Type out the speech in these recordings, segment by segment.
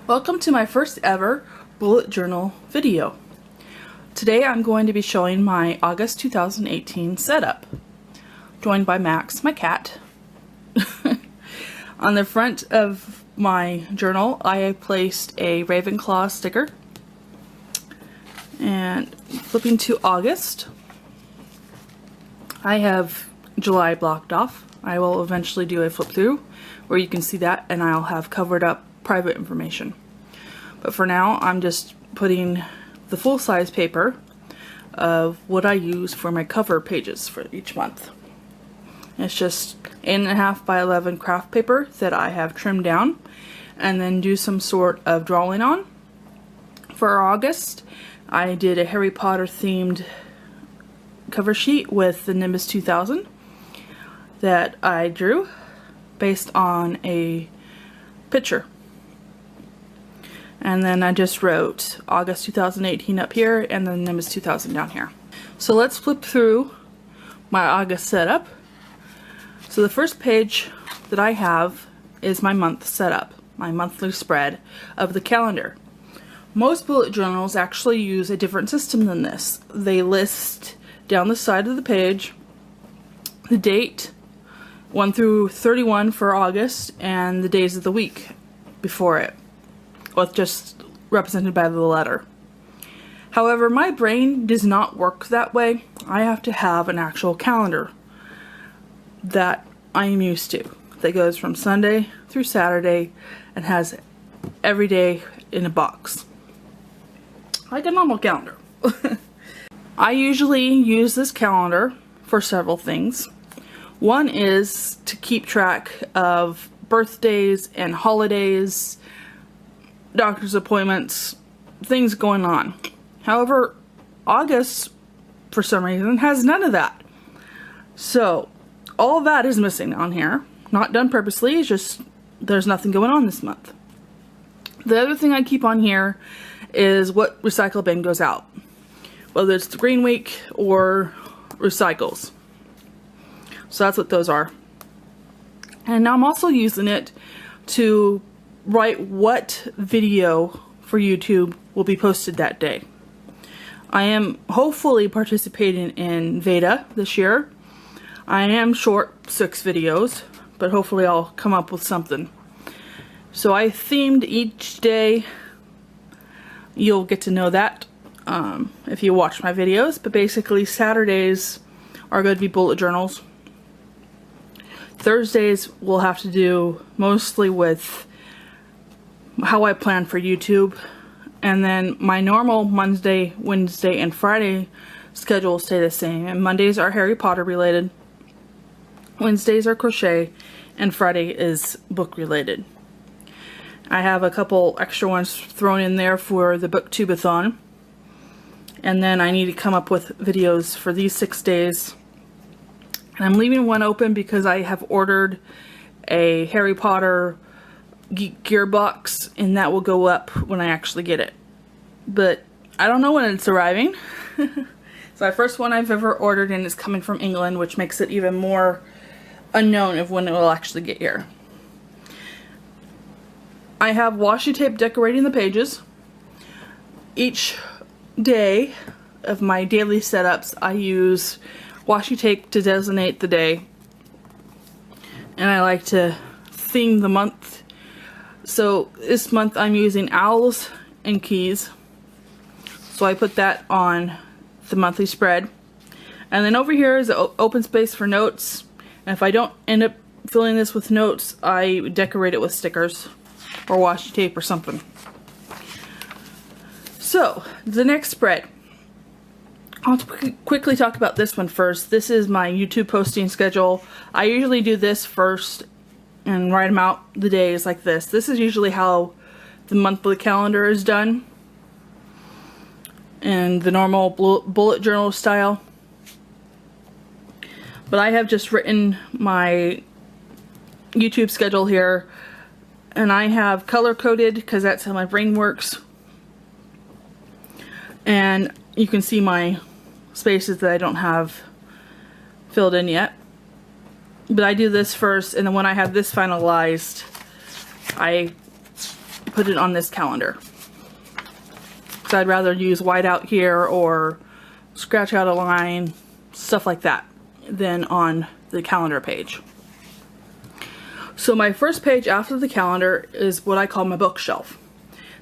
Welcome to my first ever bullet journal video. Today I'm going to be showing my August 2018 setup, joined by Max, my cat. On the front of my journal I placed a Ravenclaw sticker, and flipping to August, I have July blocked off. I will eventually do a flip through where you can see that, and I'll have covered up private information. But for now, I'm just putting the full-size paper of what I use for my cover pages for each month. It's just 8.5 by 11 craft paper that I have trimmed down and then do some sort of drawing on. For August, I did a Harry Potter themed cover sheet with the Nimbus 2000 that I drew based on a picture. And then I just wrote August 2018 up here and then Nimbus 2000 down here. So let's flip through my August setup. So the first page that I have is my month setup, my monthly spread of the calendar. Most bullet journals actually use a different system than this. They list down the side of the page the date 1 through 31 for August and the days of the week before it, with just represented by the letter. However, my brain does not work that way. I have to have an actual calendar that I am used to, that goes from Sunday through Saturday and has every day in a box, like a normal calendar. I usually use this calendar for several things. One is to keep track of birthdays and holidays, doctor's appointments, things going on. However, August, for some reason, has none of that. So, all that is missing on here. Not done purposely, it's just there's nothing going on this month. The other thing I keep on here is what recycle bin goes out, whether it's the Green Week or recycles. So that's what those are. And now I'm also using it to write what video for YouTube will be posted that day. I am hopefully participating in Veda this year. I am short 6 videos, but hopefully I'll come up with something. So I themed each day. You'll get to know that if you watch my videos, but basically Saturdays are going to be bullet journals. Thursdays we'll have to do mostly with how I plan for YouTube, and then my normal Monday, Wednesday, and Friday schedule will stay the same. And Mondays are Harry Potter related, Wednesdays are crochet, and Friday is book related. I have a couple extra ones thrown in there for the booktubeathon, and then I need to come up with videos for these 6 days. And I'm leaving one open because I have ordered a Harry Potter gear box, and that will go up when I actually get it. But I don't know when it's arriving. It's my first one I've ever ordered, and it's coming from England, which makes it even more unknown of when it will actually get here. I have washi tape decorating the pages. Each day of my daily setups I use washi tape to designate the day, and I like to theme the month. So this month I'm using owls and keys, so I put that on the monthly spread. And then over here is an open space for notes, and if I don't end up filling this with notes, I decorate it with stickers or washi tape or something. So the next spread, I'll quickly talk about this one first. This is my YouTube posting schedule. I usually do this first and write them out the days like this. This is usually how the monthly calendar is done in the normal bullet journal style. But I have just written my YouTube schedule here, and I have color coded because that's how my brain works. And you can see my spaces that I don't have filled in yet. But I do this first, and then when I have this finalized, I put it on this calendar. So I'd rather use whiteout here or scratch out a line, stuff like that, than on the calendar page. So my first page after the calendar is what I call my bookshelf.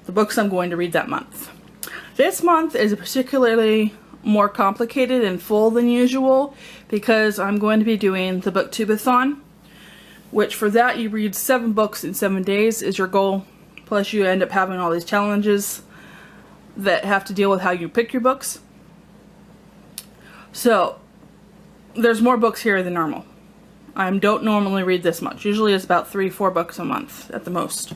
The books I'm going to read that month. This month is particularly more complicated and full than usual because I'm going to be doing the Booktubeathon, which for that you read 7 books in 7 days is your goal. Plus you end up having all these challenges that have to deal with how you pick your books. So there's more books here than normal. I don't normally read this much. Usually it's about 3-4 books a month at the most.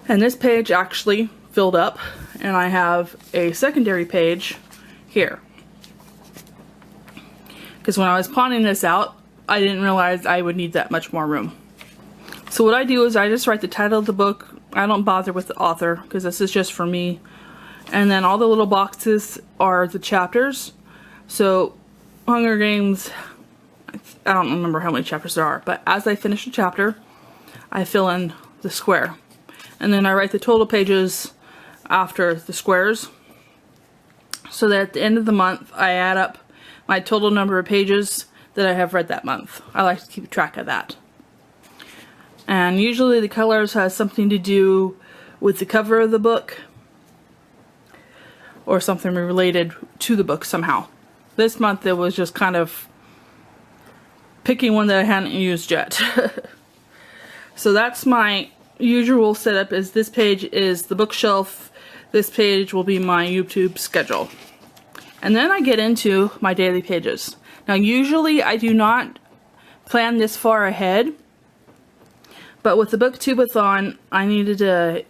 And this page actually filled up, and I have a secondary page here. Because when I was planning this out, I didn't realize I would need that much more room. So what I do is I just write the title of the book. I don't bother with the author because this is just for me. And then all the little boxes are the chapters. So Hunger Games, I don't remember how many chapters there are, but as I finish a chapter, I fill in the square. And then I write the total pages after the squares, so that at the end of the month I add up my total number of pages that I have read that month. I like to keep track of that. And usually the colors has something to do with the cover of the book or something related to the book somehow. This month it was just kind of picking one that I hadn't used yet. So that's my usual setup. Is this page is the bookshelf, this page will be my YouTube schedule, and then I get into my daily pages. Now usually I do not plan this far ahead, but with the Booktubeathon I needed to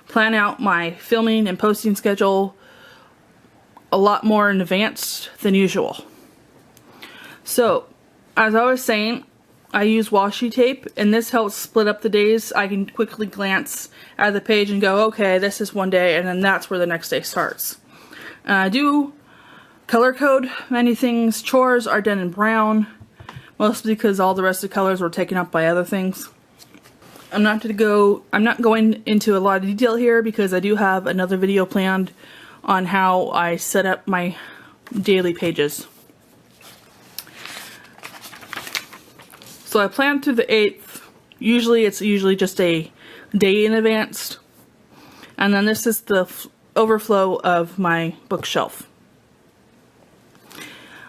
plan out my filming and posting schedule a lot more in advance than usual. So as I was saying, I use washi tape, and this helps split up the days. I can quickly glance at the page and go, okay, this is one day, and then that's where the next day starts. And I do color code many things. Chores are done in brown, mostly because all the rest of the colors were taken up by other things. I'm not going into a lot of detail here because I do have another video planned on how I set up my daily pages. So I plan through the 8th. Usually it's just a day in advance. And then this is the overflow of my bookshelf.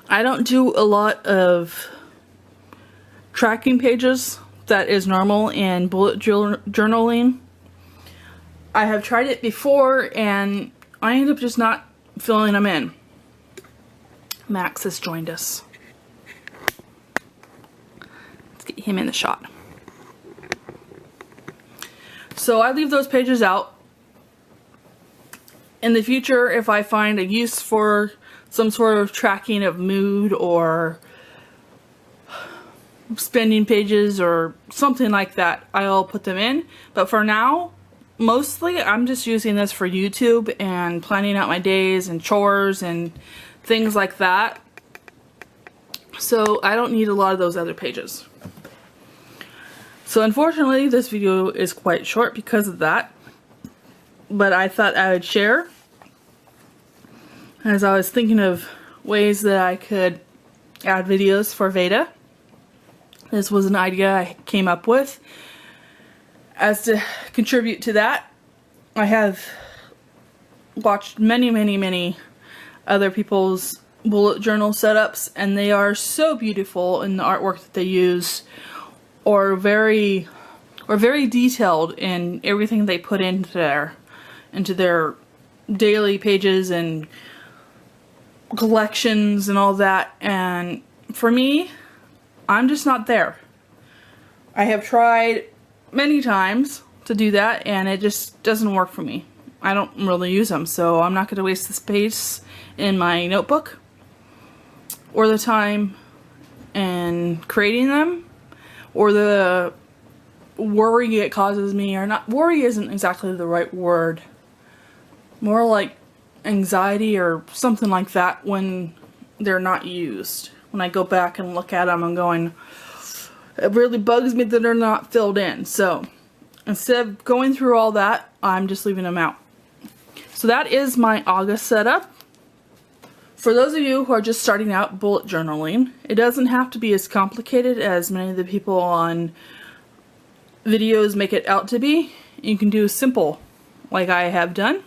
I don't do a lot of tracking pages. That is normal in bullet journaling. I have tried it before and I end up just not filling them in. Max has joined us. Get him in the shot. So I leave those pages out. In the future, if I find a use for some sort of tracking of mood or spending pages or something like that, I'll put them in. But for now, mostly I'm just using this for YouTube and planning out my days and chores and things like that. So I don't need a lot of those other pages. So unfortunately this video is quite short because of that, but I thought I would share as I was thinking of ways that I could add videos for Veda. This was an idea I came up with. As to contribute to that, I have watched many other people's bullet journal setups, and they are so beautiful in the artwork that they use, or very detailed in everything they put into their daily pages and collections and all that. And for me, I'm just not there. I have tried many times to do that and it just doesn't work for me. I don't really use them, so I'm not going to waste the space in my notebook or the time in creating them, or the worry it causes me, or not, worry isn't exactly the right word, more like anxiety or something like that when they're not used. When I go back and look at them, I'm going, it really bugs me that they're not filled in. So instead of going through all that, I'm just leaving them out. So that is my August setup. For those of you who are just starting out bullet journaling, it doesn't have to be as complicated as many of the people on videos make it out to be. You can do simple, like I have done,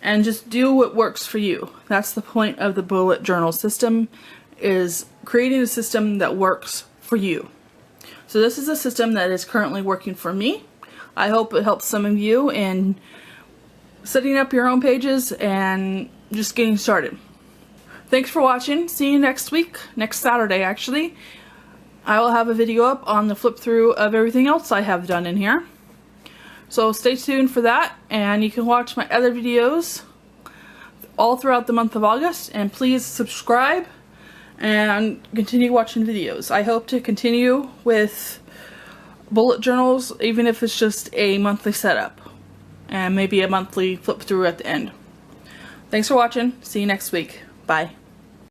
and just do what works for you. That's the point of the bullet journal system, is creating a system that works for you. So this is a system that is currently working for me. I hope it helps some of you in setting up your own pages and just getting started. Thanks for watching. See you next week, next Saturday actually. I will have a video up on the flip through of everything else I have done in here. So stay tuned for that, and you can watch my other videos all throughout the month of August, and please subscribe and continue watching videos. I hope to continue with bullet journals, even if it's just a monthly setup and maybe a monthly flip through at the end. Thanks for watching. See you next week. Bye.